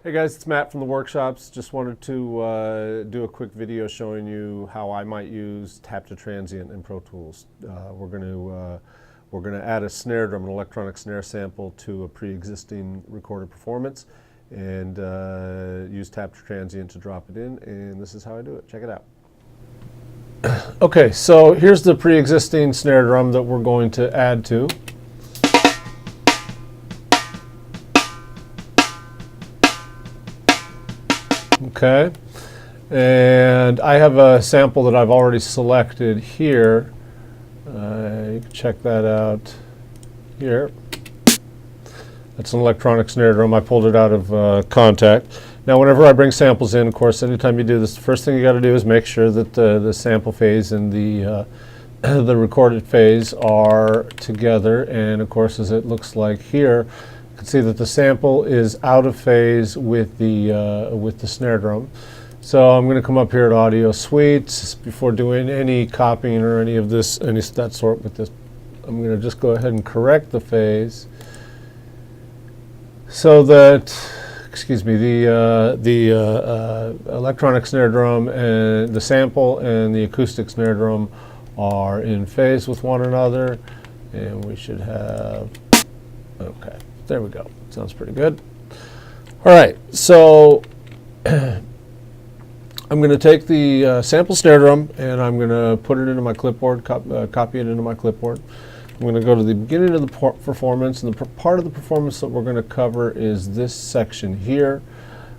Hey guys, it's Matt from the workshops. Just wanted to do a quick video showing you how I might use Tap to Transient in Pro Tools. We're going to add a snare drum, an electronic snare sample, to a pre-existing recorded performance, and use Tap to Transient to drop it in. And this is how I do it. Check it out. Okay, so here's the pre-existing snare drum that we're going to add to. Okay, and I have a sample that I've already selected here. You can check that out here. That's an electronic snare drum. I pulled it out of Contact. Now, whenever I bring samples in, of course, anytime you do this, the first thing you got to do is make sure that the sample phase and the the recorded phase are together. And of course, as it looks like here, you can see that the sample is out of phase with the snare drum. So I'm going to come up here at Audio Suites before doing any copying or any of this, any that sort with this. I'm going to just go ahead and correct the phase so that, excuse me, the electronic snare drum and the sample and the acoustic snare drum are in phase with one another, and we should have, okay, there we go. Sounds pretty good. All right, so I'm going to take the sample snare drum and I'm going to put it into my clipboard, copy it into my clipboard. I'm going to go to the beginning of the performance, and the part of the performance that we're going to cover is this section here.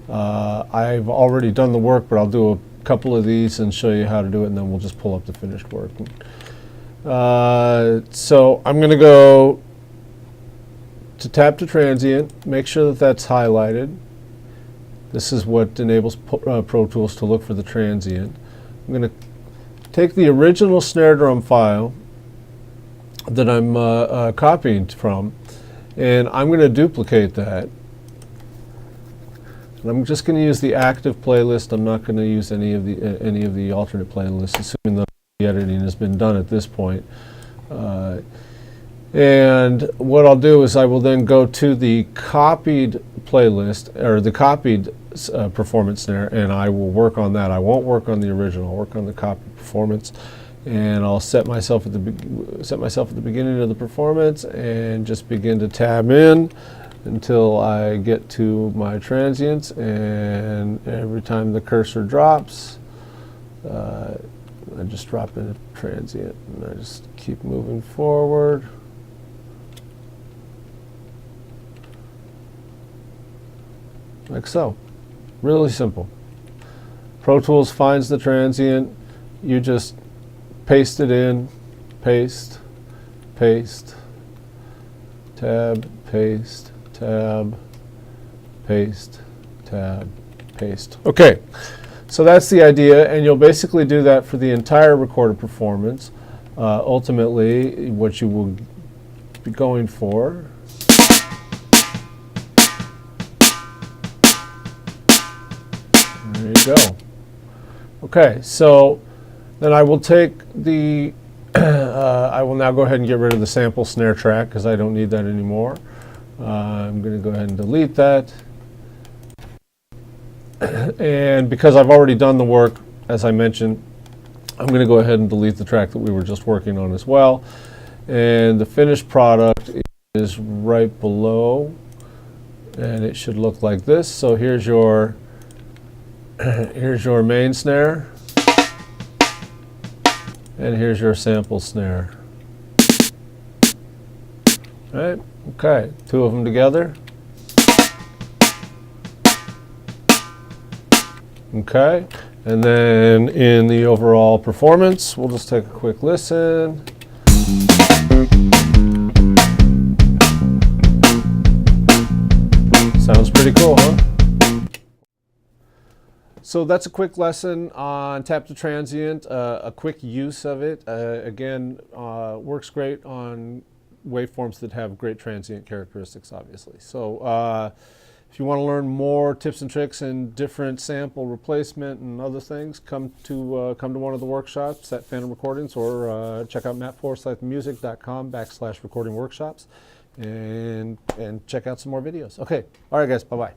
I've already done the work, but I'll do a couple of these and show you how to do it, and then we'll just pull up the finished work. So I'm going to go to Tap to Transient, make sure that that's highlighted. This is what enables Pro Tools to look for the transient. I'm going to take the original snare drum file that I'm copying from, and I'm going to duplicate that. And I'm just going to use the active playlist. I'm not going to use any of the alternate playlists, assuming that the editing has been done at this point. And what I'll do is I will then go to the copied playlist, or the copied performance snare, and I will work on that. I won't work on the original. I'll work on the copied performance, and I'll set myself at the beginning of the performance and just begin to tab in until I get to my transients. And every time the cursor drops, I just drop in a transient, and I just keep moving forward. Like so. Really simple. Pro Tools finds the transient. You just paste it in, paste, paste, tab, paste, tab, paste, tab, paste. Okay, so that's the idea, and you'll basically do that for the entire recorded performance. Ultimately, what you will be going for there you go. Okay, so then I will take the, I will now go ahead and get rid of the sample snare track because I don't need that anymore. I'm going to go ahead and delete that. And because I've already done the work, as I mentioned, I'm going to go ahead and delete the track that we were just working on as well. And the finished product is right below, and it should look like this. So here's your main snare, and here's your sample snare. Right? Okay, two of them together. Okay, and then in the overall performance, we'll just take a quick listen. Sounds pretty cool, huh? So that's a quick lesson on Tap to Transient, a quick use of it. Again, works great on waveforms that have great transient characteristics, obviously. So if you want to learn more tips and tricks and different sample replacement and other things, come to one of the workshops at Phantom Recordings, or check out matt-music.com/recording workshops and check out some more videos. Okay, all right guys, bye-bye.